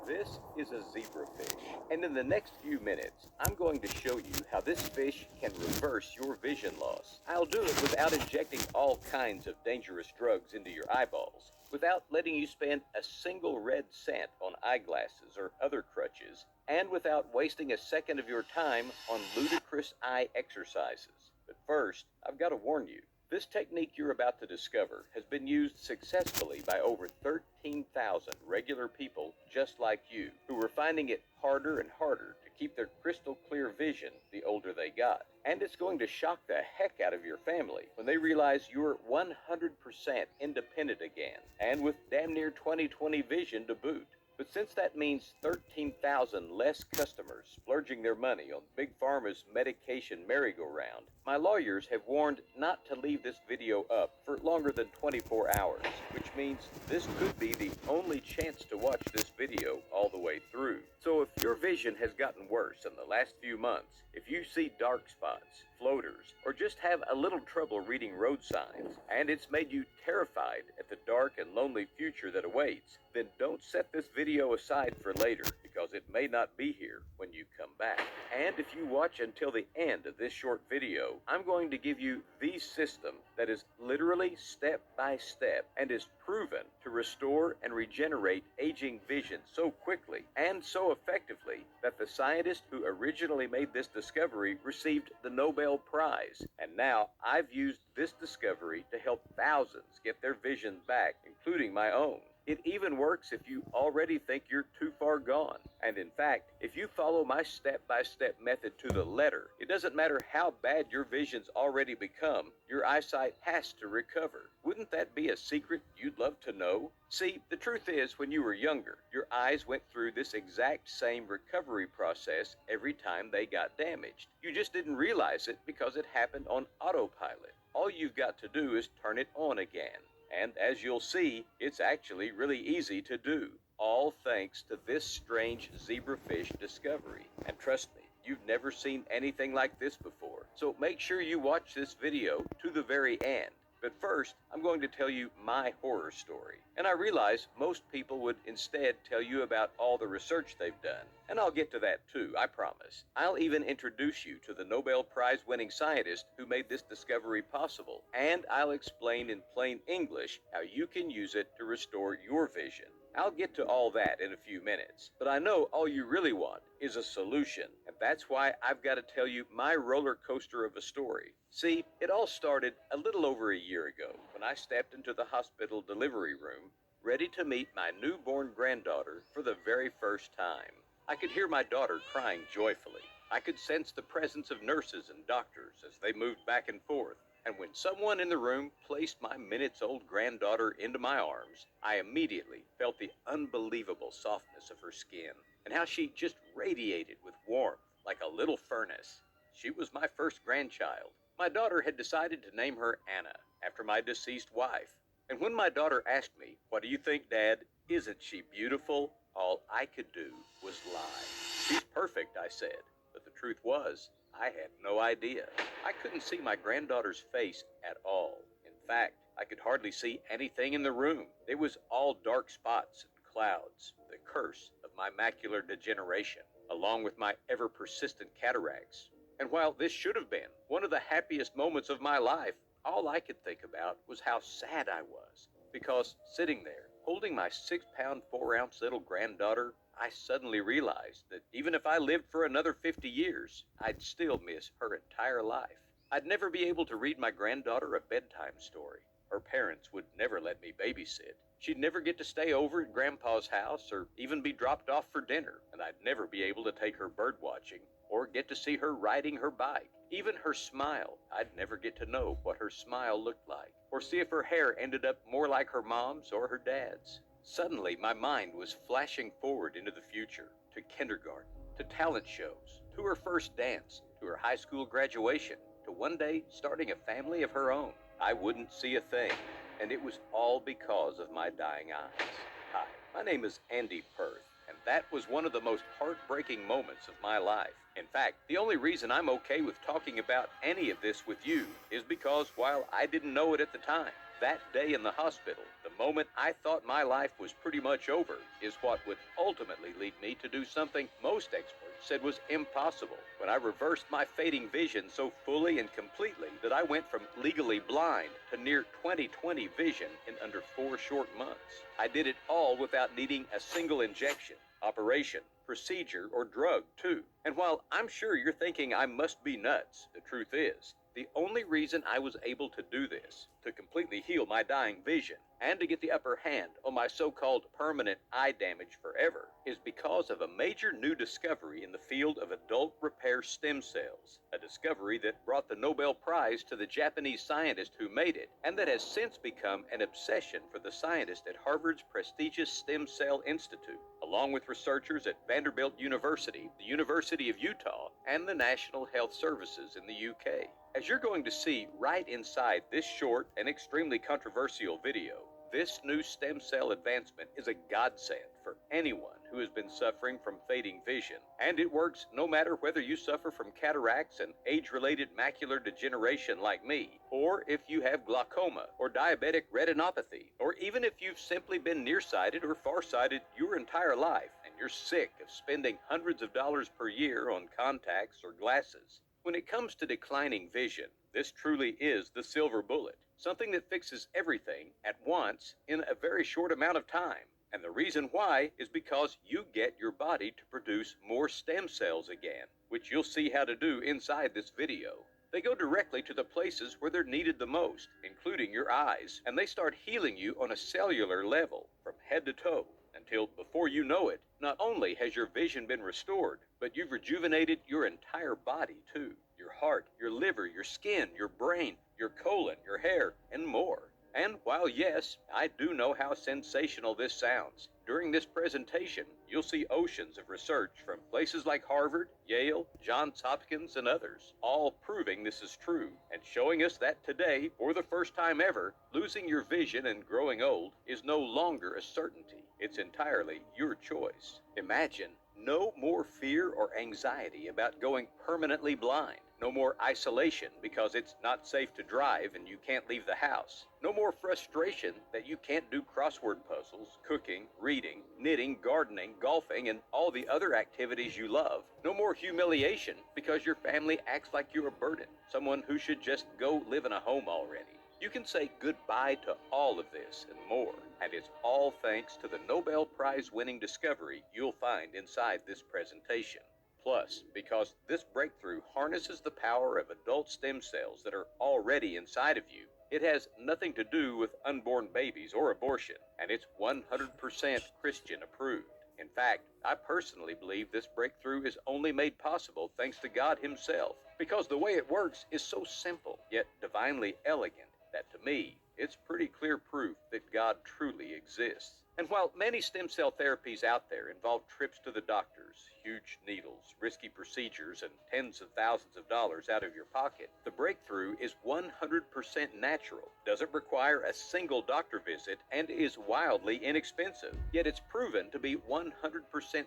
This is a zebrafish, and in the next few minutes, I'm going to show you how this fish can reverse your vision loss. I'll do it without injecting all kinds of dangerous drugs into your eyeballs, without letting you spend a single red cent on eyeglasses or other crutches, and without wasting a second of your time on ludicrous eye exercises. But first, I've got to warn you. This technique you're about to discover has been used successfully by over 13,000 regular people just like you, who were finding it harder and harder to keep their crystal clear vision the older they got. And it's going to shock the heck out of your family when they realize you're 100% independent again, and with damn near 20/20 vision to boot. But since that means 13,000 less customers splurging their money on Big Pharma's medication merry-go-round, my lawyers have warned not to leave this video up for longer than 24 hours, which means this could be the only chance to watch this video all the way through. So if your vision has gotten worse in the last few months, if you see dark spots, floaters, or just have a little trouble reading road signs, and it's made you terrified at the dark and lonely future that awaits, then don't set this video aside for later, because it may not be here when you come back. And if you watch until the end of this short video, I'm going to give you the system that is literally step by step and is proven to restore and regenerate aging vision so quickly and so effectively that the scientist who originally made this discovery received the Nobel Prize. And now I've used this discovery to help thousands get their vision back, including my own. It even works if you already think you're too far gone. And in fact, if you follow my step-by-step method to the letter, it doesn't matter how bad your vision's already become, your eyesight has to recover. Wouldn't that be a secret you'd love to know? See, the truth is, when you were younger, your eyes went through this exact same recovery process every time they got damaged. You just didn't realize it because it happened on autopilot. All you've got to do is turn it on again. And as you'll see, it's actually really easy to do, all thanks to this strange zebrafish discovery. And trust me, you've never seen anything like this before. So make sure you watch this video to the very end. But first, I'm going to tell you my horror story. And I realize most people would instead tell you about all the research they've done. And I'll get to that too, I promise. I'll even introduce you to the Nobel Prize winning scientist who made this discovery possible. And I'll explain in plain English how you can use it to restore your vision. I'll get to all that in a few minutes, but I know all you really want is a solution, and that's why I've got to tell you my roller coaster of a story. See, it all started a little over a year ago when I stepped into the hospital delivery room, ready to meet my newborn granddaughter for the very first time. I could hear my daughter crying joyfully. I could sense the presence of nurses and doctors as they moved back and forth. And when someone in the room placed my minutes-old granddaughter into my arms, I immediately felt the unbelievable softness of her skin and how she just radiated with warmth like a little furnace. She was my first grandchild. My daughter had decided to name her Anna after my deceased wife. And when my daughter asked me, "What do you think, Dad? Isn't she beautiful?" all I could do was lie. "She's perfect," I said. But the truth was, I had no idea. I couldn't see my granddaughter's face at all. In fact, I could hardly see anything in the room. It was all dark spots and clouds, the curse of my macular degeneration, along with my ever-persistent cataracts. And while this should have been one of the happiest moments of my life, all I could think about was how sad I was. Because sitting there, holding my 6-pound, 4-ounce little granddaughter, I suddenly realized that even if I lived for another 50 years, I'd still miss her entire life. I'd never be able to read my granddaughter a bedtime story. Her parents would never let me babysit. She'd never get to stay over at Grandpa's house or even be dropped off for dinner. And I'd never be able to take her bird watching or get to see her riding her bike. Even her smile, I'd never get to know what her smile looked like or see if her hair ended up more like her mom's or her dad's. Suddenly, my mind was flashing forward into the future, to kindergarten, to talent shows, to her first dance, to her high school graduation, to one day starting a family of her own. I wouldn't see a thing, and it was all because of my dying eyes. Hi, my name is Andy Perth, and that was one of the most heartbreaking moments of my life. In fact, the only reason I'm okay with talking about any of this with you is because while I didn't know it at the time, that day in the hospital, the moment I thought my life was pretty much over is what would ultimately lead me to do something most experts said was impossible, when I reversed my fading vision so fully and completely that I went from legally blind to near 20/20 vision in under 4 short months. I did it all without needing a single injection, operation, procedure, or drug, too. And while I'm sure you're thinking I must be nuts, the truth is, the only reason I was able to do this, to completely heal my dying vision, and to get the upper hand on my so-called permanent eye damage forever, is because of a major new discovery in the field of adult repair stem cells, a discovery that brought the Nobel Prize to the Japanese scientist who made it, and that has since become an obsession for the scientist at Harvard's prestigious Stem Cell Institute, along with researchers at Vanderbilt University, the University of Utah, and the National Health Services in the UK. As you're going to see right inside this short and extremely controversial video, this new stem cell advancement is a godsend for anyone who has been suffering from fading vision, and it works no matter whether you suffer from cataracts and age-related macular degeneration like me, or if you have glaucoma or diabetic retinopathy, or even if you've simply been nearsighted or farsighted your entire life and you're sick of spending hundreds of dollars per year on contacts or glasses. When it comes to declining vision, this truly is the silver bullet, something that fixes everything at once in a very short amount of time. And the reason why is because you get your body to produce more stem cells again, which you'll see how to do inside this video. They go directly to the places where they're needed the most, including your eyes, and they start healing you on a cellular level, from head to toe, until before you know it, not only has your vision been restored, but you've rejuvenated your entire body too. Your heart, your liver, your skin, your brain, your colon, your hair, and more. And while yes, I do know how sensational this sounds, during this presentation, you'll see oceans of research from places like Harvard, Yale, Johns Hopkins, and others, all proving this is true, and showing us that today, for the first time ever, losing your vision and growing old is no longer a certainty. It's entirely your choice. Imagine no more fear or anxiety about going permanently blind. No more isolation because it's not safe to drive and you can't leave the house. No more frustration that you can't do crossword puzzles, cooking, reading, knitting, gardening, golfing, and all the other activities you love. No more humiliation because your family acts like you're a burden, someone who should just go live in a home already. You can say goodbye to all of this and more, and it's all thanks to the Nobel Prize winning discovery you'll find inside this presentation. Plus, because this breakthrough harnesses the power of adult stem cells that are already inside of you, it has nothing to do with unborn babies or abortion, and it's 100% Christian approved. In fact, I personally believe this breakthrough is only made possible thanks to God Himself, because the way it works is so simple, yet divinely elegant, that to me, it's pretty clear proof that God truly exists. And while many stem cell therapies out there involve trips to the doctors, huge needles, risky procedures, and tens of thousands of dollars out of your pocket, the breakthrough is 100% natural, doesn't require a single doctor visit, and is wildly inexpensive. Yet it's proven to be 100%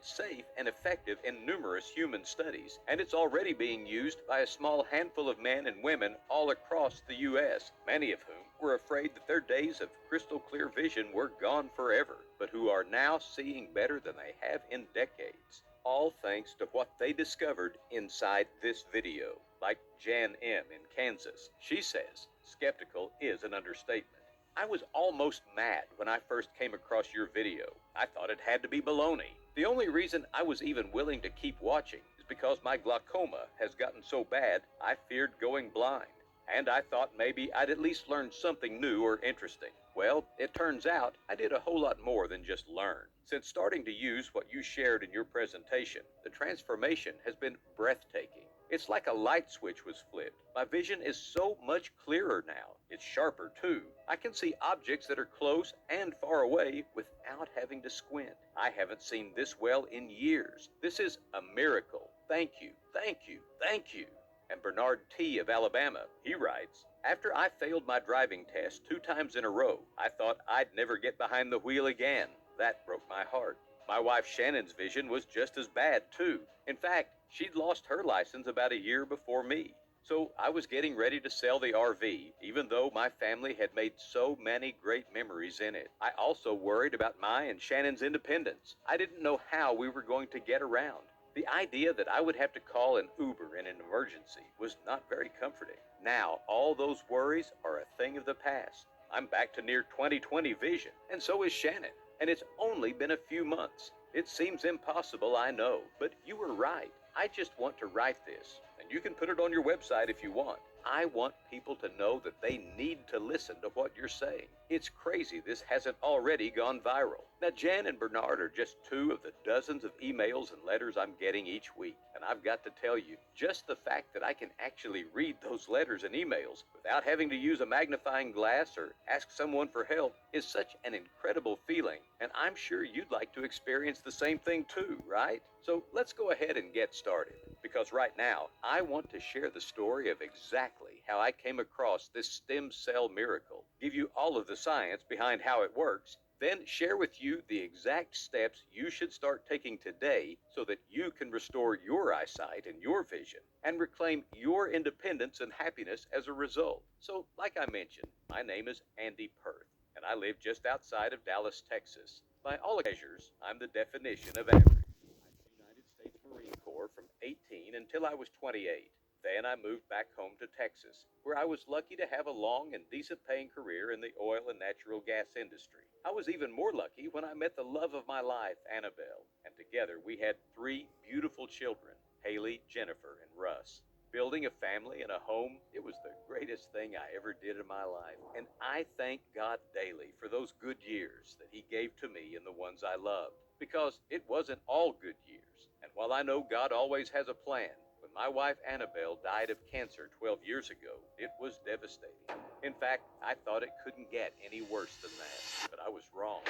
safe and effective in numerous human studies, and it's already being used by a small handful of men and women all across the U.S., many of whom were afraid that their days of crystal clear vision were gone forever, but who are now seeing better than they have in decades. All thanks to what they discovered inside this video. Like Jan M. in Kansas, she says, skeptical is an understatement. I was almost mad when I first came across your video. I thought it had to be baloney. The only reason I was even willing to keep watching is because my glaucoma has gotten so bad I feared going blind. And I thought maybe I'd at least learn something new or interesting. Well, it turns out I did a whole lot more than just learn. Since starting to use what you shared in your presentation, the transformation has been breathtaking. It's like a light switch was flipped. My vision is so much clearer now. It's sharper too. I can see objects that are close and far away without having to squint. I haven't seen this well in years. This is a miracle. Thank you, thank you, thank you. And Bernard T. of Alabama, he writes, after I failed my driving test 2 times in a row, I thought I'd never get behind the wheel again. That broke my heart. My wife Shannon's vision was just as bad too. In fact, she'd lost her license about a year before me. So I was getting ready to sell the RV, even though my family had made so many great memories in it. I also worried about my and Shannon's independence. I didn't know how we were going to get around. The idea that I would have to call an Uber in an emergency was not very comforting. Now, all those worries are a thing of the past. I'm back to near 20/20 vision, and so is Shannon. And it's only been a few months. It seems impossible, I know, but you were right. I just want to write this, and you can put it on your website if you want. I want people to know that they need to listen to what you're saying. It's crazy this hasn't already gone viral. Now, Jan and Bernard are just two of the dozens of emails and letters I'm getting each week. And I've got to tell you, just the fact that I can actually read those letters and emails without having to use a magnifying glass or ask someone for help is such an incredible feeling. And I'm sure you'd like to experience the same thing too, right? So let's go ahead and get started. Because right now, I want to share the story of exactly how I came across this stem cell miracle, give you all of the science behind how it works, then share with you the exact steps you should start taking today so that you can restore your eyesight and your vision and reclaim your independence and happiness as a result. So, like I mentioned, my name is Andy Perth, and I live just outside of Dallas, Texas. By all measures, I'm the definition of average. United States Marine Corps from 18 until I was 28. Then I moved back home to Texas, where I was lucky to have a long and decent paying career in the oil and natural gas industry. I was even more lucky when I met the love of my life, Annabelle, and together we had three beautiful children, Haley, Jennifer, and Russ. Building a family and a home, it was the greatest thing I ever did in my life. And I thank God daily for those good years that He gave to me and the ones I loved. Because it wasn't all good years. And while I know God always has a plan, when my wife Annabelle died of cancer 12 years ago, it was devastating. In fact, I thought it couldn't get any worse than that. But I was wrong.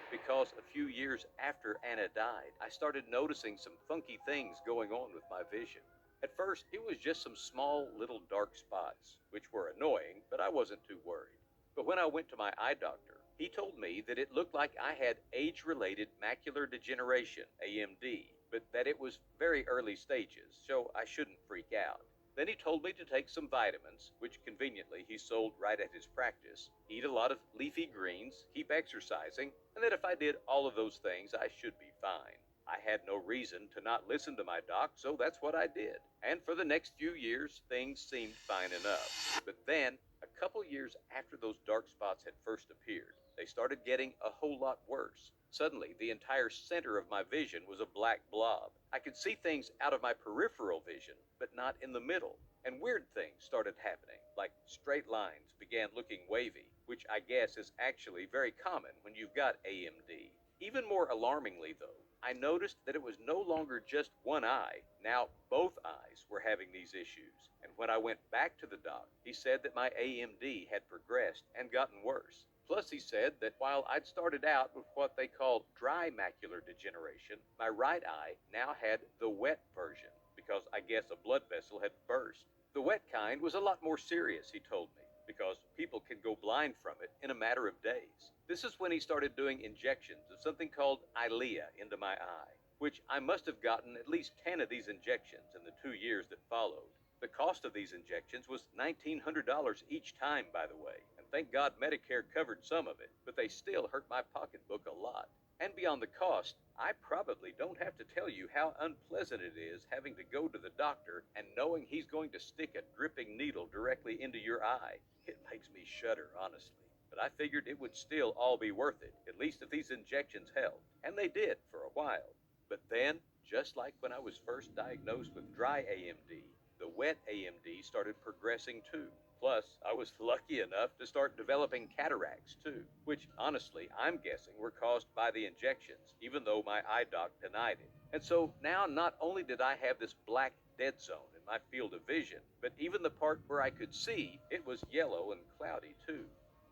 Because a few years after Anna died, I started noticing some funky things going on with my vision. At first, it was just some small little dark spots, which were annoying, but I wasn't too worried. But when I went to my eye doctor, he told me that it looked like I had age-related macular degeneration, AMD, but that it was very early stages, so I shouldn't freak out. Then he told me to take some vitamins, which conveniently he sold right at his practice, eat a lot of leafy greens, keep exercising, and that if I did all of those things, I should be fine. I had no reason to not listen to my doc, so that's what I did. And for the next few years, things seemed fine enough. But then, a couple years after those dark spots had first appeared, they started getting a whole lot worse. Suddenly, the entire center of my vision was a black blob. I could see things out of my peripheral vision, but not in the middle. And weird things started happening, like straight lines began looking wavy, which I guess is actually very common when you've got AMD. Even more alarmingly, though, I noticed that it was no longer just one eye. Now both eyes were having these issues. And when I went back to the doc, he said that my AMD had progressed and gotten worse. Plus, he said that while I'd started out with what they call dry macular degeneration, my right eye now had the wet version because I guess a blood vessel had burst. The wet kind was a lot more serious, he told me, because people can go blind from it in a matter of days. This is when he started doing injections of something called Eylea into my eye, which I must have gotten at least 10 of these injections in the 2 years that followed. The cost of these injections was $1,900 each time, by the way, and thank God Medicare covered some of it, but they still hurt my pocketbook a lot. And beyond the cost, I probably don't have to tell you how unpleasant it is having to go to the doctor and knowing he's going to stick a dripping needle directly into your eye. It makes me shudder, honestly. But I figured it would still all be worth it, at least if these injections helped. And they did for a while. But then, just like when I was first diagnosed with dry AMD, the wet AMD started progressing too. Plus, I was lucky enough to start developing cataracts too, which honestly I'm guessing were caused by the injections, even though my eye doc denied it. And so now not only did I have this black dead zone in my field of vision, but even the part where I could see, it was yellow and cloudy too.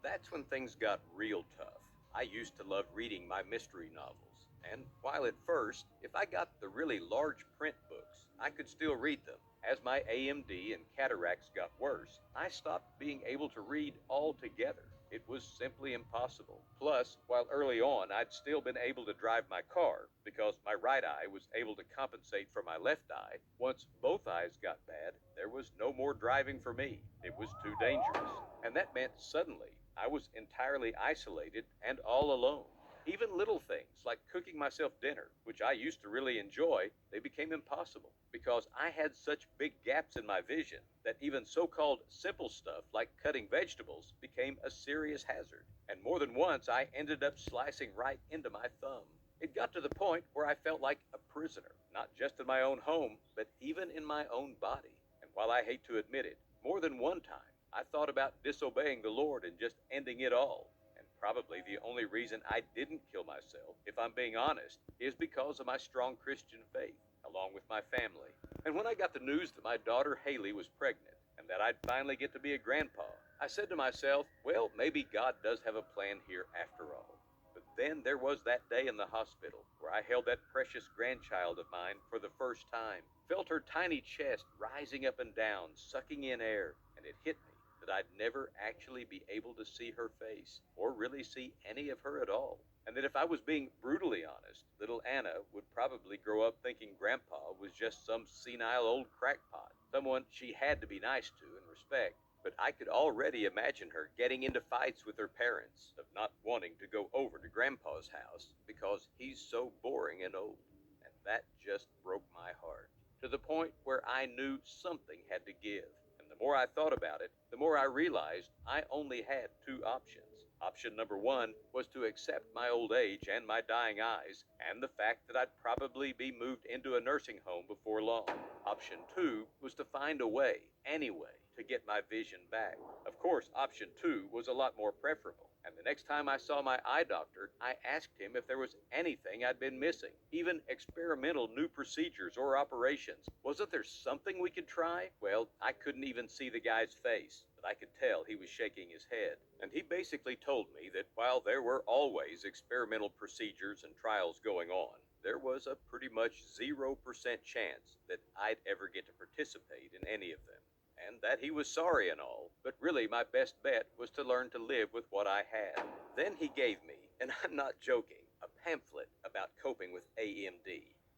That's when things got real tough. I used to love reading my mystery novels, and while at first, if I got the really large print books, I could still read them. As my AMD and cataracts got worse, I stopped being able to read altogether. It was simply impossible. Plus, while early on I'd still been able to drive my car because my right eye was able to compensate for my left eye, once both eyes got bad, there was no more driving for me. It was too dangerous. And that meant suddenly I was entirely isolated and all alone. Even little things like cooking myself dinner, which I used to really enjoy, they became impossible because I had such big gaps in my vision that even so-called simple stuff like cutting vegetables became a serious hazard. And more than once I ended up slicing right into my thumb. It got to the point where I felt like a prisoner, not just in my own home, but even in my own body. And while I hate to admit it, more than one time I thought about disobeying the Lord and just ending it all. And probably the only reason I didn't kill myself, if I'm being honest, is because of my strong Christian faith, along with my family. And when I got the news that my daughter Haley was pregnant and that I'd finally get to be a grandpa, I said to myself, well, maybe God does have a plan here after all. But then there was that day in the hospital where I held that precious grandchild of mine for the first time, felt her tiny chest rising up and down, sucking in air, and it hit me that I'd never actually be able to see her face, or really see any of her at all. And that if I was being brutally honest, little Anna would probably grow up thinking Grandpa was just some senile old crackpot, someone she had to be nice to and respect. But I could already imagine her getting into fights with her parents of not wanting to go over to Grandpa's house because he's so boring and old. And that just broke my heart, to the point where I knew something had to give. And the more I thought about it, the more I realized I only had two options. Option number one was to accept my old age and my dying eyes, and the fact that I'd probably be moved into a nursing home before long. Option two was to find a way, any way, to get my vision back. Of course, option two was a lot more preferable. And the next time I saw my eye doctor, I asked him if there was anything I'd been missing, even experimental new procedures or operations. Wasn't there something we could try? Well, I couldn't even see the guy's face, but I could tell he was shaking his head. And he basically told me that while there were always experimental procedures and trials going on, there was a pretty much 0% chance that I'd ever get to participate in any of them, and that he was sorry and all, but really my best bet was to learn to live with what I had. Then he gave me, and I'm not joking, a pamphlet about coping with AMD,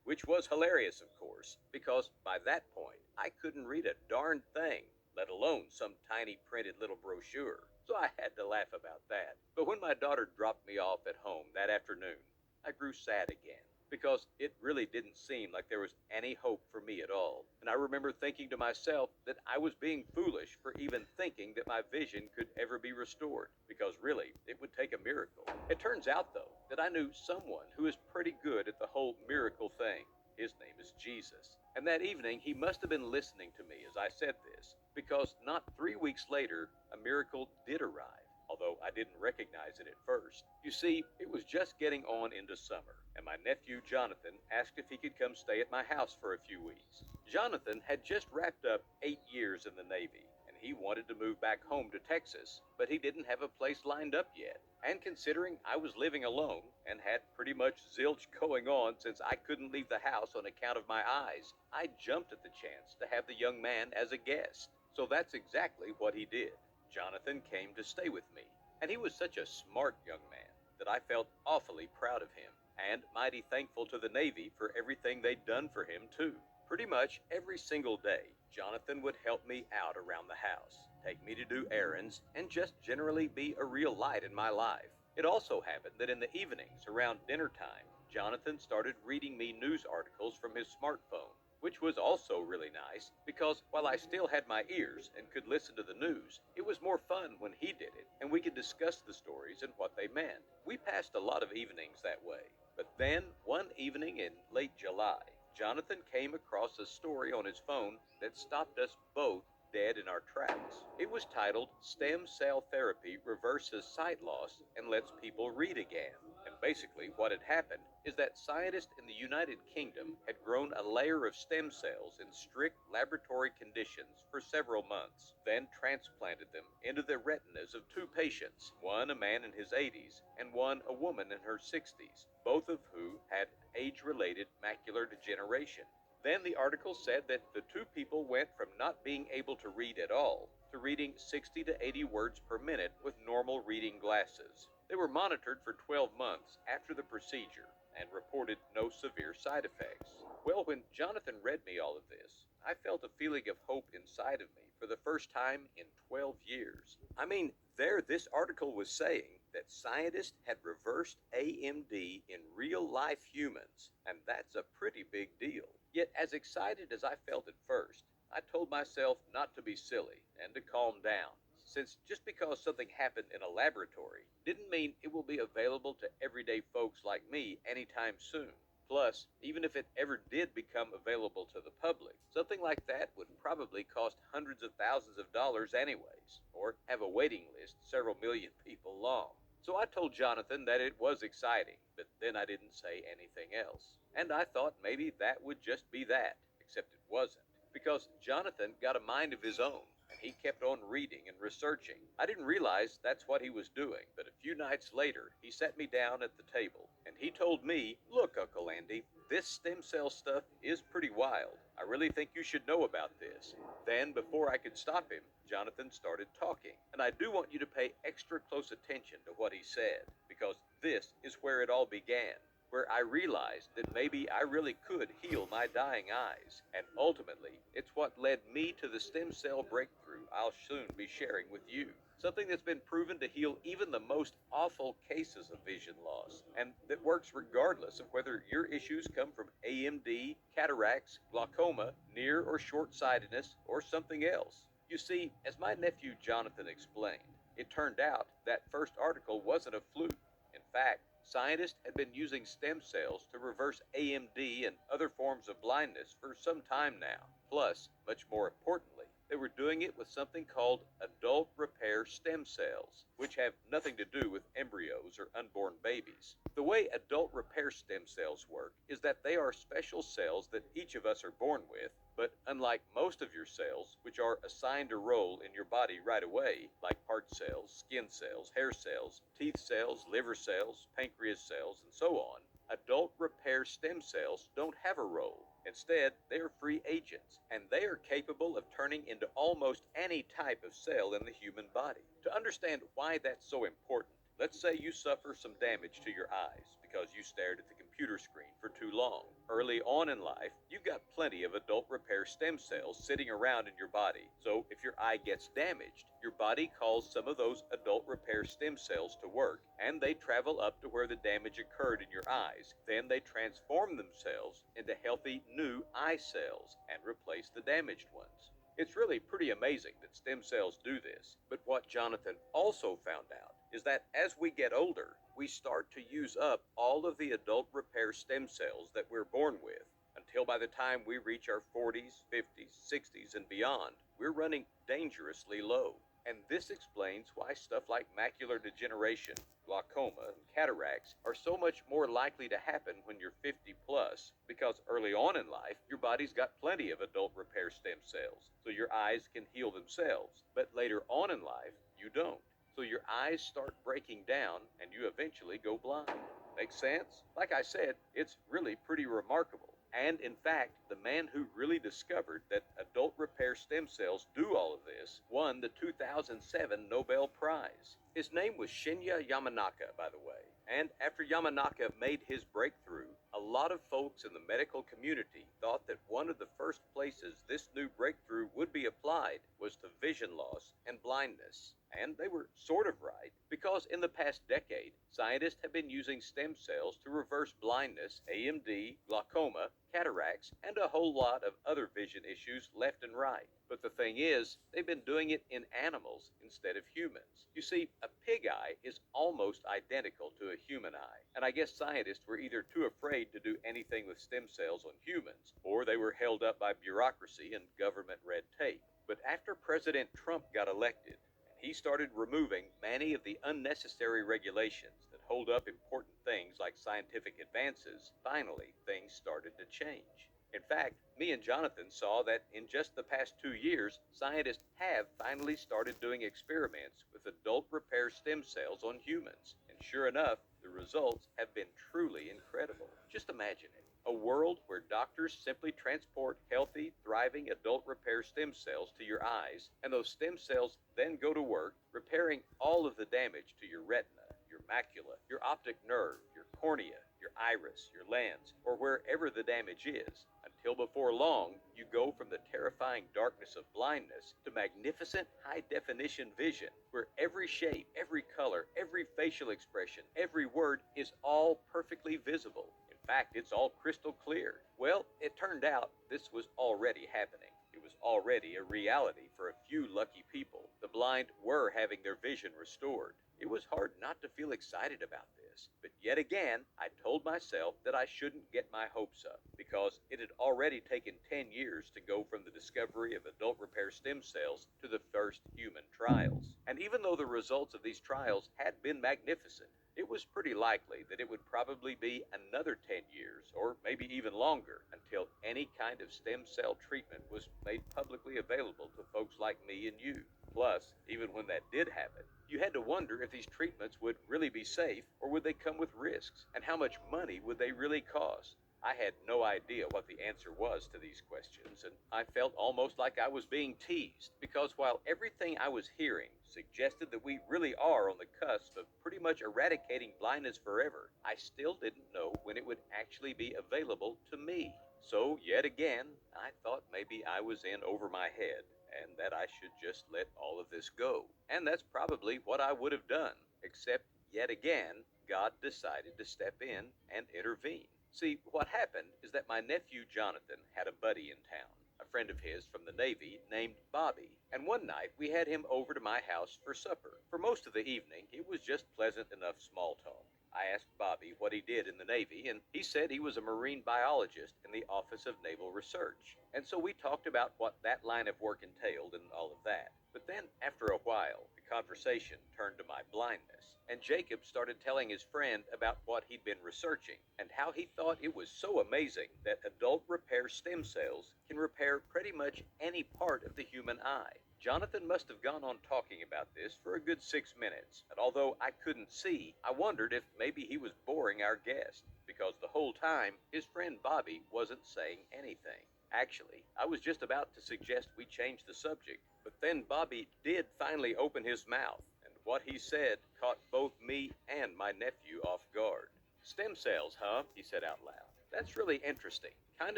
which was hilarious, of course, because by that point I couldn't read a darn thing, let alone some tiny printed little brochure. So I had to laugh about that. But when my daughter dropped me off at home that afternoon, I grew sad again, because it really didn't seem like there was any hope for me at all. And I remember thinking to myself that I was being foolish for even thinking that my vision could ever be restored, because really, it would take a miracle. It turns out, though, that I knew someone who is pretty good at the whole miracle thing. His name is Jesus. And that evening, he must have been listening to me as I said this, because not 3 weeks later, a miracle did arrive, although I didn't recognize it at first. You see, it was just getting on into summer, and my nephew Jonathan asked if he could come stay at my house for a few weeks. Jonathan had just wrapped up 8 years in the Navy, and he wanted to move back home to Texas, but he didn't have a place lined up yet. And considering I was living alone and had pretty much zilch going on since I couldn't leave the house on account of my eyes, I jumped at the chance to have the young man as a guest. So that's exactly what he did. Jonathan came to stay with me, and he was such a smart young man that I felt awfully proud of him, and mighty thankful to the Navy for everything they'd done for him, too. Pretty much every single day, Jonathan would help me out around the house, take me to do errands, and just generally be a real light in my life. It also happened that in the evenings, around dinner time, Jonathan started reading me news articles from his smartphone, which was also really nice because while I still had my ears and could listen to the news, it was more fun when he did it and we could discuss the stories and what they meant. We passed a lot of evenings that way. But then, one evening in late July, Jonathan came across a story on his phone that stopped us both dead in our tracks. It was titled Stem Cell Therapy Reverses Sight Loss and Lets People Read Again. And basically what had happened is that scientists in the United Kingdom had grown a layer of stem cells in strict laboratory conditions for several months, then transplanted them into the retinas of two patients, one a man in his 80s and one a woman in her 60s, both of who had age-related macular degeneration. Then the article said that the two people went from not being able to read at all to reading 60 to 80 words per minute with normal reading glasses. They were monitored for 12 months after the procedure and reported no severe side effects. Well, when Jonathan read me all of this, I felt a feeling of hope inside of me for the first time in 12 years. I mean, this article was saying that scientists had reversed AMD in real life humans, and that's a pretty big deal. Yet, as excited as I felt at first, I told myself not to be silly and to calm down, since just because something happened in a laboratory didn't mean it will be available to everyday folks like me anytime soon. Plus, even if it ever did become available to the public, something like that would probably cost hundreds of thousands of dollars anyways, or have a waiting list several million people long. So I told Jonathan that it was exciting, but then I didn't say anything else. And I thought maybe that would just be that, except it wasn't, because Jonathan got a mind of his own, and he kept on reading and researching. I didn't realize that's what he was doing, but a few nights later, he sat me down at the table, and he told me, "Look, Uncle Andy, this stem cell stuff is pretty wild. I really think you should know about this." Then, before I could stop him, Jonathan started talking, and I do want you to pay extra close attention to what he said, because this is where it all began, where I realized that maybe I really could heal my dying eyes, and ultimately, it's what led me to the stem cell breakthrough I'll soon be sharing with you. Something that's been proven to heal even the most awful cases of vision loss, and that works regardless of whether your issues come from AMD, cataracts, glaucoma, near or short-sightedness, or something else. You see, as my nephew Jonathan explained, it turned out that first article wasn't a fluke. In fact, scientists had been using stem cells to reverse AMD and other forms of blindness for some time now. Plus, much more importantly, they were doing it with something called adult repair stem cells, which have nothing to do with embryos or unborn babies. The way adult repair stem cells work is that they are special cells that each of us are born with, but unlike most of your cells, which are assigned a role in your body right away, like heart cells, skin cells, hair cells, teeth cells, liver cells, pancreas cells, and so on, adult repair stem cells don't have a role. Instead, they are free agents, and they are capable of turning into almost any type of cell in the human body. To understand why that's so important, let's say you suffer some damage to your eyes because you stared at the computer screen for too long. Early on in life, you've got plenty of adult repair stem cells sitting around in your body. So if your eye gets damaged, your body calls some of those adult repair stem cells to work, and they travel up to where the damage occurred in your eyes. Then they transform themselves into healthy new eye cells and replace the damaged ones. It's really pretty amazing that stem cells do this, but what Jonathan also found out is that as we get older, we start to use up all of the adult repair stem cells that we're born with, until by the time we reach our 40s, 50s, 60s, and beyond, we're running dangerously low. And this explains why stuff like macular degeneration, glaucoma, and cataracts are so much more likely to happen when you're 50 plus, because early on in life, your body's got plenty of adult repair stem cells, so your eyes can heal themselves. But later on in life, you don't. So your eyes start breaking down and you eventually go blind. Make sense? Like I said, it's really pretty remarkable. And in fact, the man who really discovered that adult repair stem cells do all of this won the 2007 Nobel Prize. His name was Shinya Yamanaka, by the way. And after Yamanaka made his breakthrough, a lot of folks in the medical community thought that one of the first places this new breakthrough would be applied was to vision loss and blindness. And they were sort of right, because in the past decade, scientists have been using stem cells to reverse blindness, AMD, glaucoma, cataracts, and a whole lot of other vision issues left and right. But the thing is, they've been doing it in animals instead of humans. You see, a pig eye is almost identical to a human eye, and I guess scientists were either too afraid to do anything with stem cells on humans, or they were held up by bureaucracy and government red tape. But after President Trump got elected, he started removing many of the unnecessary regulations that hold up important things like scientific advances. Finally, things started to change. In fact, me and Jonathan saw that in just the past 2 years, scientists have finally started doing experiments with adult repair stem cells on humans. And sure enough, the the results have been truly incredible. Just imagine it. A world where doctors simply transport healthy, thriving adult repair stem cells to your eyes, and those stem cells then go to work repairing all of the damage to your retina, your macula, your optic nerve, your cornea, your iris, your lens, or wherever the damage is, until before long you go from the terrifying darkness of blindness to magnificent high-definition vision, where every shape, every color, every facial expression, every word is all perfectly visible. In fact, it's all crystal clear. Well, it turned out this was already happening. It was already a reality for a few lucky people. The blind were having their vision restored. It was hard not to feel excited about this, but yet again, I told myself that I shouldn't get my hopes up, because it had already taken 10 years to go from the discovery of adult repair stem cells to the first human trials. And even though the results of these trials had been magnificent, it was pretty likely that it would probably be another 10 years, or maybe even longer, until any kind of stem cell treatment was made publicly available to folks like me and you. Plus, even when that did happen, you had to wonder if these treatments would really be safe, or would they come with risks, and how much money would they really cost? I had no idea what the answer was to these questions, and I felt almost like I was being teased, because while everything I was hearing suggested that we really are on the cusp of pretty much eradicating blindness forever, I still didn't know when it would actually be available to me. So, yet again, I thought maybe I was in over my head, and that I should just let all of this go. And that's probably what I would have done, except yet again, God decided to step in and intervene. See, what happened is that my nephew Jonathan had a buddy in town, a friend of his from the Navy named Bobby, and one night we had him over to my house for supper. For most of the evening, it was just pleasant enough small talk. I asked Bobby what he did in the Navy, and he said he was a marine biologist in the Office of Naval Research. And so we talked about what that line of work entailed and all of that. But then, after a while, the conversation turned to my blindness, and Jacob started telling his friend about what he'd been researching, and how he thought it was so amazing that adult repair stem cells can repair pretty much any part of the human eye. Jonathan must have gone on talking about this for a good 6 minutes, and although I couldn't see, I wondered if maybe he was boring our guest, because the whole time his friend Bobby wasn't saying anything. Actually, I was just about to suggest we change the subject, but then Bobby did finally open his mouth, and what he said caught both me and my nephew off guard. "Stem cells, huh?" he said out loud. "That's really interesting. Kind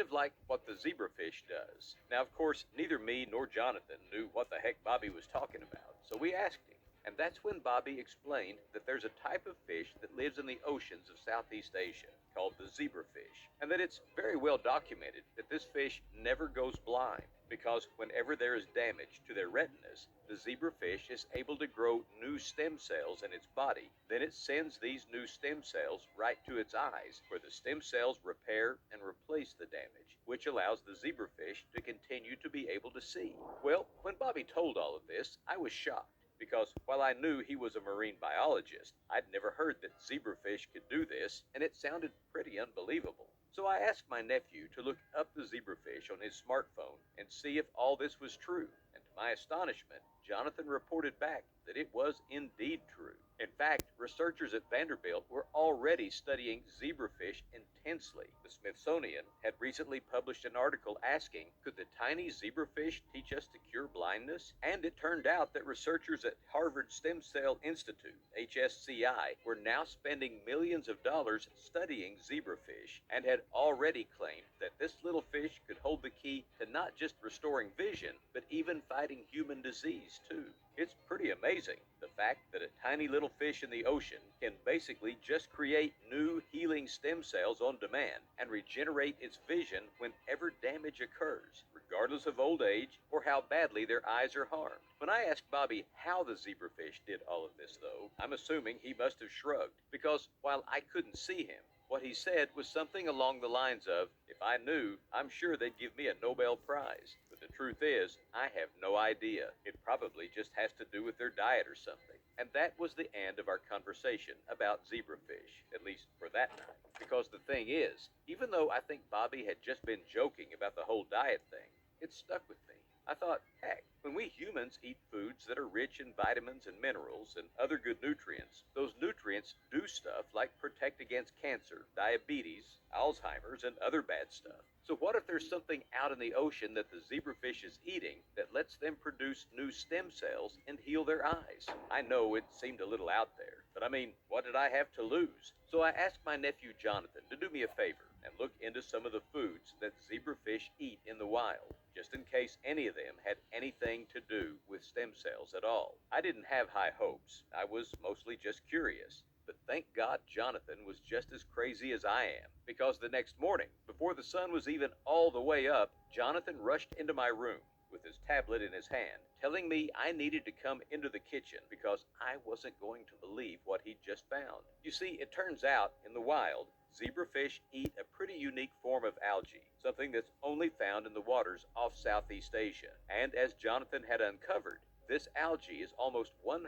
of like what the zebrafish does." Now, of course, neither me nor Jonathan knew what the heck Bobby was talking about, so we asked him. And that's when Bobby explained that there's a type of fish that lives in the oceans of Southeast Asia called the zebrafish, and that it's very well documented that this fish never goes blind, because whenever there is damage to their retinas, the zebrafish is able to grow new stem cells in its body. Then it sends these new stem cells right to its eyes, where the stem cells repair and replace the damage, which allows the zebrafish to continue to be able to see. Well, when Bobby told all of this, I was shocked, because while I knew he was a marine biologist, I'd never heard that zebrafish could do this, and it sounded pretty unbelievable. So I asked my nephew to look up the zebrafish on his smartphone and see if all this was true, and to my astonishment, Jonathan reported back that it was indeed true. In fact, researchers at Vanderbilt were already studying zebrafish intensely. The Smithsonian had recently published an article asking, could the tiny zebrafish teach us to cure blindness? And it turned out that researchers at Harvard Stem Cell Institute, HSCI, were now spending millions of dollars studying zebrafish, and had already claimed that this little fish could hold the key to not just restoring vision, but even fighting human disease too. It's pretty amazing, the fact that a tiny little fish in the ocean can basically just create new healing stem cells on demand and regenerate its vision whenever damage occurs, regardless of old age or how badly their eyes are harmed. When I asked Bobby how the zebrafish did all of this, though, I'm assuming he must have shrugged, because while I couldn't see him, what he said was something along the lines of, if I knew, I'm sure they'd give me a Nobel Prize. But the truth is, I have no idea. It probably just has to do with their diet or something. And that was the end of our conversation about zebrafish, at least for that night. Because the thing is, even though I think Bobby had just been joking about the whole diet thing, it stuck with me. I thought, heck, when we humans eat foods that are rich in vitamins and minerals and other good nutrients, those nutrients do stuff like protect against cancer, diabetes, Alzheimer's, and other bad stuff. So what if there's something out in the ocean that the zebrafish is eating that lets them produce new stem cells and heal their eyes? I know it seemed a little out there, but I mean, what did I have to lose? So I asked my nephew Jonathan to do me a favor and look into some of the foods that zebrafish eat in the wild, just in case any of them had anything to do with stem cells at all. I didn't have high hopes. I was mostly just curious. But thank God Jonathan was just as crazy as I am, because the next morning, before the sun was even all the way up, Jonathan rushed into my room with his tablet in his hand, telling me I needed to come into the kitchen because I wasn't going to believe what he'd just found. You see, it turns out, in the wild, zebrafish eat a pretty unique form of algae, something that's only found in the waters off Southeast Asia. And as Jonathan had uncovered, this algae is almost 100%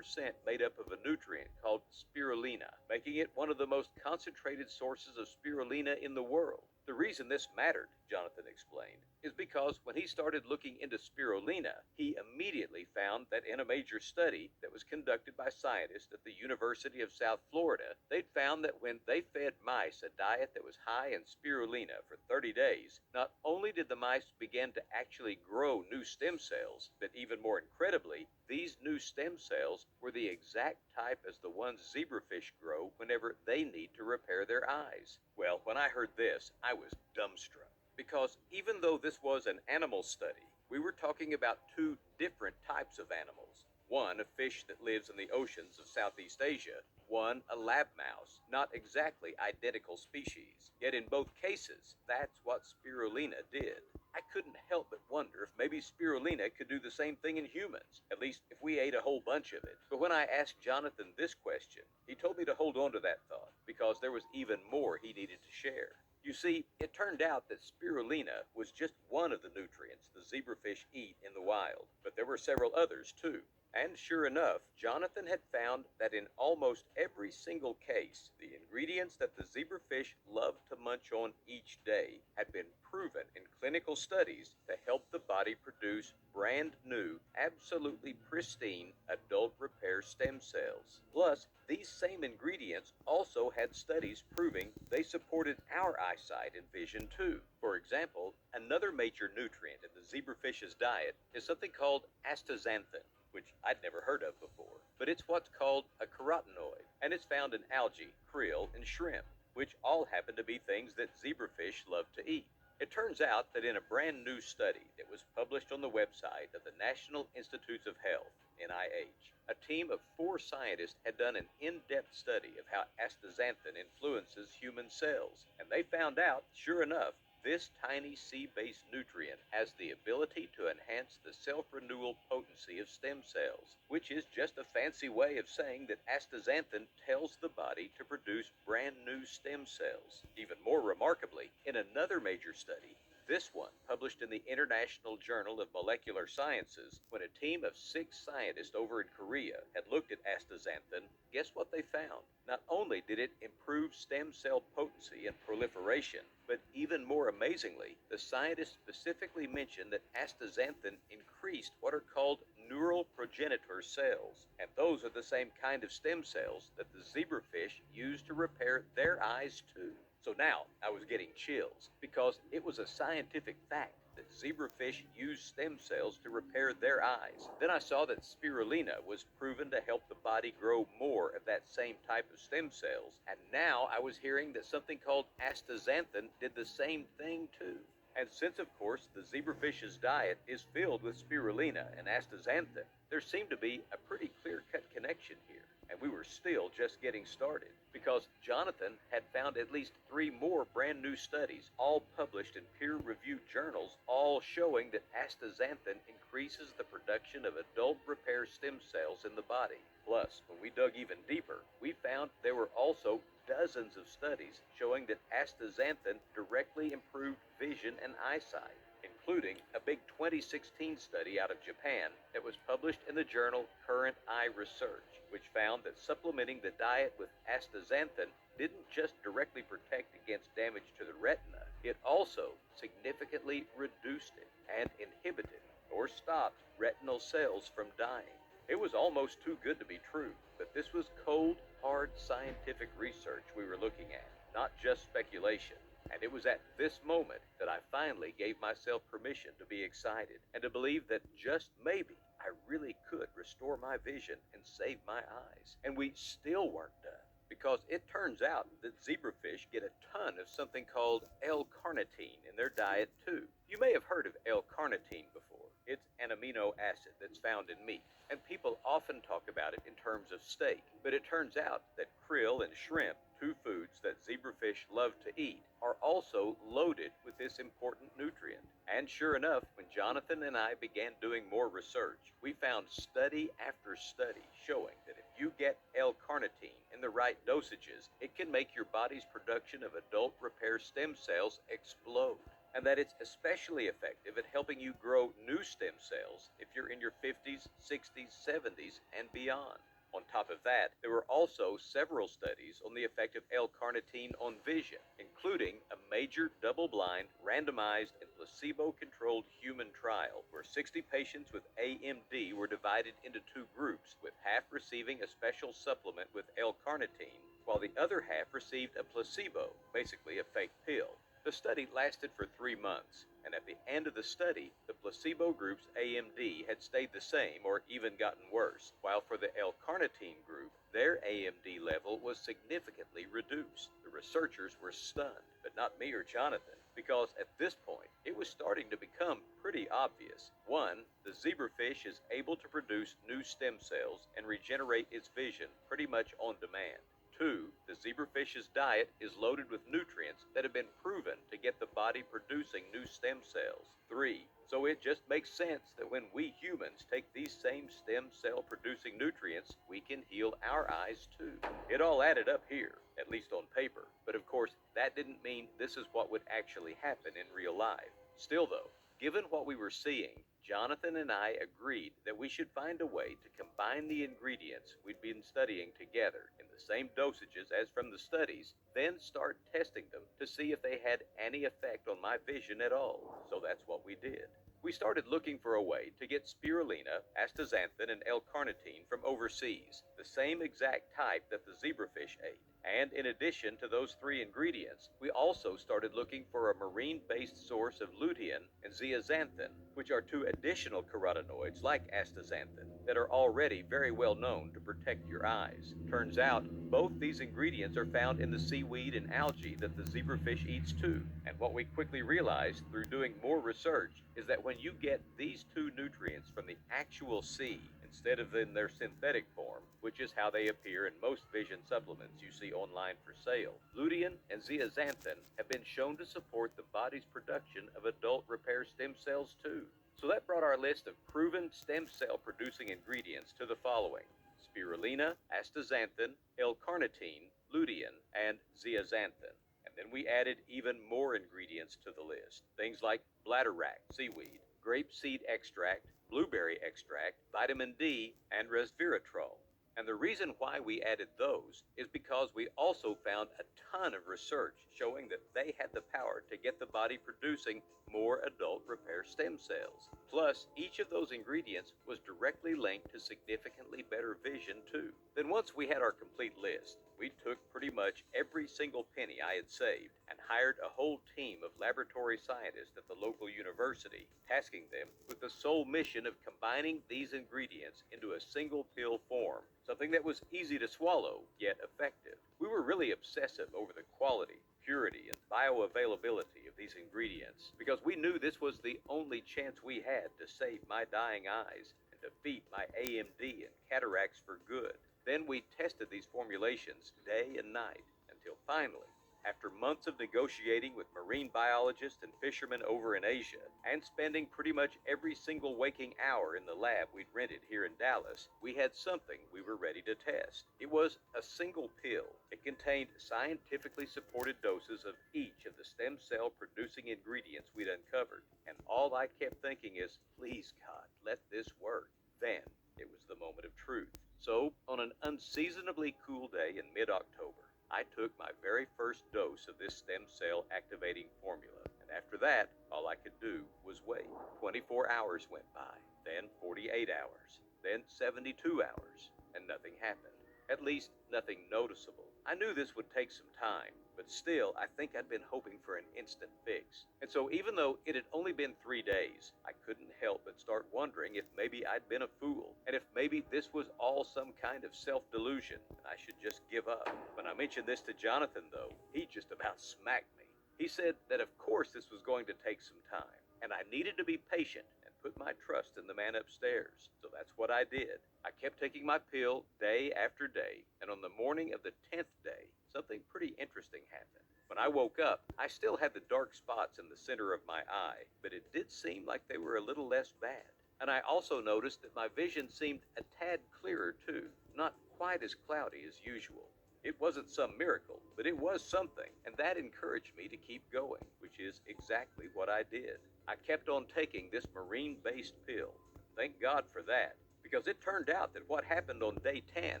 made up of a nutrient called spirulina, making it one of the most concentrated sources of spirulina in the world. The reason this mattered, Jonathan explained, is because when he started looking into spirulina, he immediately found that in a major study that was conducted by scientists at the University of South Florida, they'd found that when they fed mice a diet that was high in spirulina for 30 days, not only did the mice begin to actually grow new stem cells, but even more incredibly, these new stem cells were the exact type as the ones zebrafish grow whenever they need to repair their eyes. Well, when I heard this, I was dumbstruck. Because even though this was an animal study, we were talking about two different types of animals. One, a fish that lives in the oceans of Southeast Asia. One, a lab mouse, not exactly identical species. Yet in both cases, that's what spirulina did. I couldn't help but wonder if maybe spirulina could do the same thing in humans, at least if we ate a whole bunch of it. But when I asked Jonathan this question, he told me to hold on to that thought, because there was even more he needed to share. You see, it turned out that spirulina was just one of the nutrients the zebrafish eat in the wild, but there were several others too. And sure enough, Jonathan had found that in almost every single case, the ingredients that the zebrafish loved to munch on each day had been proven in clinical studies to help the body produce brand new, absolutely pristine adult repair stem cells. Plus, these same ingredients also had studies proving they supported our eyesight and vision too. For example, another major nutrient in the zebrafish's diet is something called astaxanthin, which I'd never heard of before. But it's what's called a carotenoid, and it's found in algae, krill, and shrimp, which all happen to be things that zebrafish love to eat. It turns out that in a brand new study that was published on the website of the National Institutes of Health, NIH, a team of 4 scientists had done an in-depth study of how astaxanthin influences human cells, and they found out, sure enough, this tiny sea-based nutrient has the ability to enhance the self-renewal potency of stem cells, which is just a fancy way of saying that astaxanthin tells the body to produce brand new stem cells. Even more remarkably, in another major study, this one, published in the International Journal of Molecular Sciences, when a team of 6 scientists over in Korea had looked at astaxanthin, guess what they found? Not only did it improve stem cell potency and proliferation, but even more amazingly, the scientists specifically mentioned that astaxanthin increased what are called neural progenitor cells, and those are the same kind of stem cells that the zebrafish use to repair their eyes too. So now I was getting chills, because it was a scientific fact that zebrafish use stem cells to repair their eyes. Then I saw that spirulina was proven to help the body grow more of that same type of stem cells, and now I was hearing that something called astaxanthin did the same thing too. And since, of course, the zebrafish's diet is filled with spirulina and astaxanthin, there seemed to be a pretty clear-cut connection here. And we were still just getting started, because Jonathan had found at least 3 more brand new studies, all published in peer-reviewed journals, all showing that astaxanthin increases the production of adult repair stem cells in the body. Plus, when we dug even deeper, we found there were also dozens of studies showing that astaxanthin directly improved vision and eyesight, including a big 2016 study out of Japan that was published in the journal Current Eye Research, which found that supplementing the diet with astaxanthin didn't just directly protect against damage to the retina, it also significantly reduced it and inhibited or stopped retinal cells from dying. It was almost too good to be true, but this was cold, hard scientific research we were looking at, not just speculation. And it was at this moment that I finally gave myself permission to be excited and to believe that just maybe I really could restore my vision and save my eyes. And we still weren't done, because it turns out that zebrafish get a ton of something called L-carnitine in their diet too. You may have heard of L-carnitine before. It's an amino acid that's found in meat, and people often talk about it in terms of steak. But it turns out that krill and shrimp, two foods that zebrafish love to eat, are also loaded with this important nutrient. And sure enough, when Jonathan and I began doing more research, we found study after study showing that if you get L-carnitine in the right dosages, it can make your body's production of adult repair stem cells explode. And that it's especially effective at helping you grow new stem cells if you're in your 50s, 60s, 70s, and beyond. On top of that, there were also several studies on the effect of L-carnitine on vision, including a major double-blind, randomized, and placebo-controlled human trial where 60 patients with AMD were divided into two groups, with half receiving a special supplement with L-carnitine, while the other half received a placebo, basically a fake pill. The study lasted for 3 months, and at the end of the study, the placebo group's AMD had stayed the same or even gotten worse, while for the L-carnitine group, their AMD level was significantly reduced. The researchers were stunned, but not me or Jonathan, because at this point, it was starting to become pretty obvious. One, the zebrafish is able to produce new stem cells and regenerate its vision pretty much on demand. 2, the zebrafish's diet is loaded with nutrients that have been proven to get the body producing new stem cells. 3, so it just makes sense that when we humans take these same stem cell producing nutrients, we can heal our eyes too. It all added up here, at least on paper, but of course that didn't mean this is what would actually happen in real life. Still though, given what we were seeing, Jonathan and I agreed that we should find a way to combine the ingredients we'd been studying together in the same dosages as from the studies, then start testing them to see if they had any effect on my vision at all. So that's what we did. We started looking for a way to get spirulina, astaxanthin, and L-carnitine from overseas, the same exact type that the zebrafish ate. And in addition to those 3 ingredients, we also started looking for a marine-based source of lutein and zeaxanthin, which are 2 additional carotenoids like astaxanthin that are already very well known to protect your eyes. Turns out, both these ingredients are found in the seaweed and algae that the zebrafish eats too. And what we quickly realized through doing more research is that when you get these 2 nutrients from the actual sea, instead of in their synthetic form, which is how they appear in most vision supplements you see online for sale, lutein and zeaxanthin have been shown to support the body's production of adult repair stem cells too. So that brought our list of proven stem cell producing ingredients to the following: spirulina, astaxanthin, L-carnitine, lutein, and zeaxanthin. And then we added even more ingredients to the list, things like bladderwrack, seaweed, grape seed extract, blueberry extract, vitamin D, and resveratrol. And the reason why we added those is because we also found a ton of research showing that they had the power to get the body producing more adult repair stem cells. Plus, each of those ingredients was directly linked to significantly better vision too. Then once we had our complete list, we took pretty much every single penny I had saved and hired a whole team of laboratory scientists at the local university, tasking them with the sole mission of combining these ingredients into a single pill form, something that was easy to swallow, yet effective. We were really obsessive over the quality, purity, and bioavailability of these ingredients because we knew this was the only chance we had to save my dying eyes and defeat my AMD and cataracts for good. Then we tested these formulations day and night until finally, after months of negotiating with marine biologists and fishermen over in Asia, and spending pretty much every single waking hour in the lab we'd rented here in Dallas, we had something we were ready to test. It was a single pill. It contained scientifically supported doses of each of the stem cell producing ingredients we'd uncovered. And all I kept thinking is, please God, let this work. Then it was the moment of truth. So, on an unseasonably cool day in mid-October, I took my very first dose of this stem cell activating formula, and after that, all I could do was wait. 24 hours went by, then 48 hours, then 72 hours, and nothing happened. At least, nothing noticeable. I knew this would take some time, but still, I think I'd been hoping for an instant fix. And so even though it had only been 3 days, I couldn't help but start wondering if maybe I'd been a fool, and if maybe this was all some kind of self-delusion, and I should just give up. When I mentioned this to Jonathan, though, he just about smacked me. He said that of course this was going to take some time, and I needed to be patient and put my trust in the man upstairs. So that's what I did. I kept taking my pill day after day, and on the morning of the 10th day, something pretty interesting happened. When I woke up, I still had the dark spots in the center of my eye, but it did seem like they were a little less bad. And I also noticed that my vision seemed a tad clearer too, not quite as cloudy as usual. It wasn't some miracle, but it was something, and that encouraged me to keep going, which is exactly what I did. I kept on taking this marine-based pill. Thank God for that, because it turned out that what happened on day 10,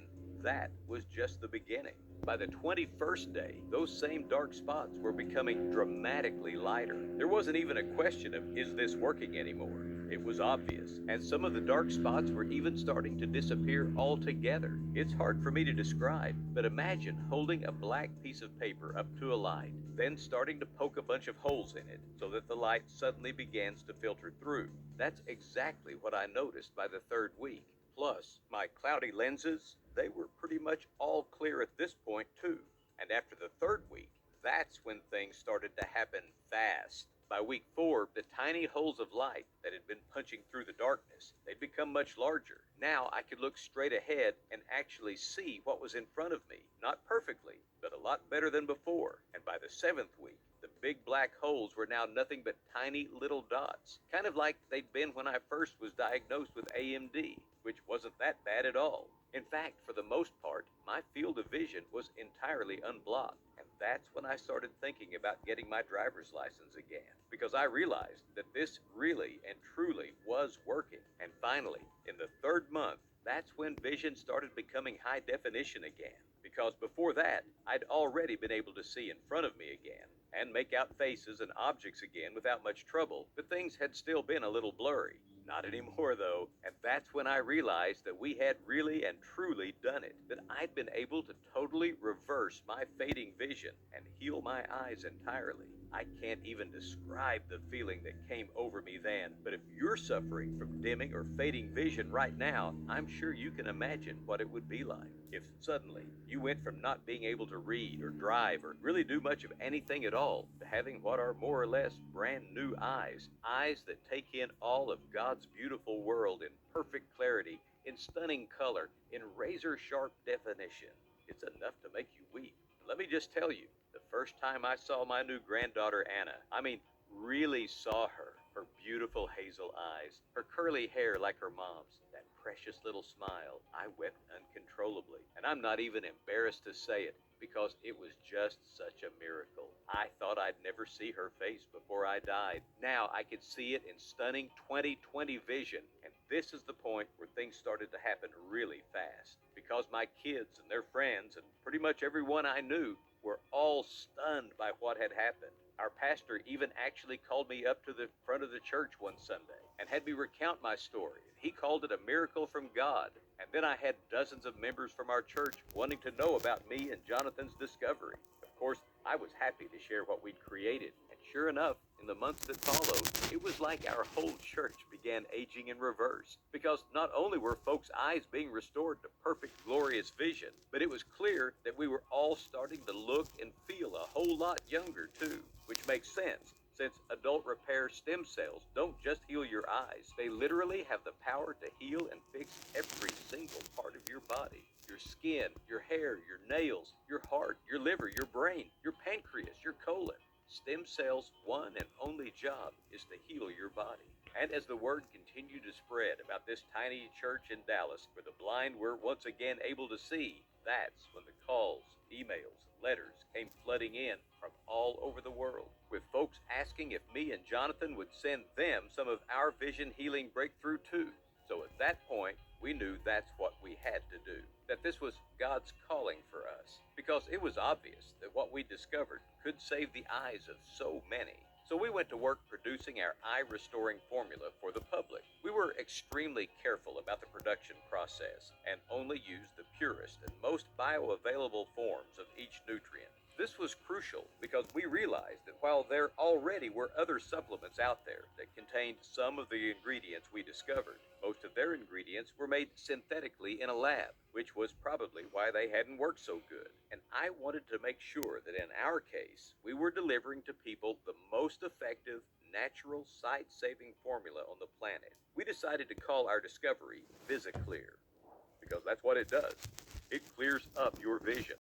that was just the beginning. By the 21st day, those same dark spots were becoming dramatically lighter. There wasn't even a question of, is this working anymore? It was obvious, and some of the dark spots were even starting to disappear altogether. It's hard for me to describe, but imagine holding a black piece of paper up to a light, then starting to poke a bunch of holes in it so that the light suddenly begins to filter through. That's exactly what I noticed by the 3rd week. Plus, my cloudy lenses, they were pretty much all clear at this point too. And after the 3rd week, that's when things started to happen fast. By week 4, the tiny holes of light that had been punching through the darkness, they'd become much larger. Now I could look straight ahead and actually see what was in front of me. Not perfectly, but a lot better than before. And by the 7th week, the big black holes were now nothing but tiny little dots, kind of like they'd been when I first was diagnosed with AMD, which wasn't that bad at all. In fact, for the most part, my field of vision was entirely unblocked, and that's when I started thinking about getting my driver's license again, because I realized that this really and truly was working. And finally, in the 3rd month, that's when vision started becoming high definition again, because before that, I'd already been able to see in front of me again, and make out faces and objects again without much trouble, but things had still been a little blurry. Not anymore, though, and that's when I realized that we had really and truly done it, that I'd been able to totally reverse my fading vision and heal my eyes entirely. I can't even describe the feeling that came over me then, but if you're suffering from dimming or fading vision right now, I'm sure you can imagine what it would be like if suddenly you went from not being able to read or drive or really do much of anything at all to having what are more or less brand new eyes that take in all of God's beautiful world in perfect clarity, in stunning color, in razor sharp definition. It's enough to make you weep. Let me just tell you, the first time I saw my new granddaughter Anna, really saw her beautiful hazel eyes, her curly hair like her mom's, that precious little smile, I wept uncontrollably. And I'm not even embarrassed to say it, because it was just such a miracle. I thought I'd never see her face before I died. Now I could see it in stunning 20/20 vision, and this is the point where things started to happen really fast, because my kids and their friends and pretty much everyone I knew were all stunned by what had happened. Our pastor even actually called me up to the front of the church one Sunday and had me recount my story. He called it a miracle from God. And then I had dozens of members from our church wanting to know about me and Jonathan's discovery. Of course, I was happy to share what we'd created. And sure enough, in the months that followed, it was like our whole church began aging in reverse. Because not only were folks' eyes being restored to perfect, glorious vision, but it was clear that we were all starting to look and feel a whole lot younger too, which makes sense, since adult repair stem cells don't just heal your eyes. They literally have the power to heal and fix every single part of your body. Your skin, your hair, your nails, your heart, your liver, your brain, your pancreas, your colon. Stem cells' one and only job is to heal your body. And as the word continued to spread about this tiny church in Dallas where the blind were once again able to see, that's when the calls, emails, letters came flooding in from all over the world, with folks asking if me and Jonathan would send them some of our vision healing breakthrough too. So at that point, we knew that's what we had to do, that this was God's calling for us, because it was obvious that what we discovered could save the eyes of so many. So we went to work producing our eye restoring formula for the public. We were extremely careful about the production process and only used the purest and most bioavailable forms of each nutrient. This was crucial because we realized that while there already were other supplements out there that contained some of the ingredients we discovered, most of their ingredients were made synthetically in a lab, which was probably why they hadn't worked so good. And I wanted to make sure that in our case, we were delivering to people the most effective, natural, sight-saving formula on the planet. We decided to call our discovery VisiClear because that's what it does. It clears up your vision.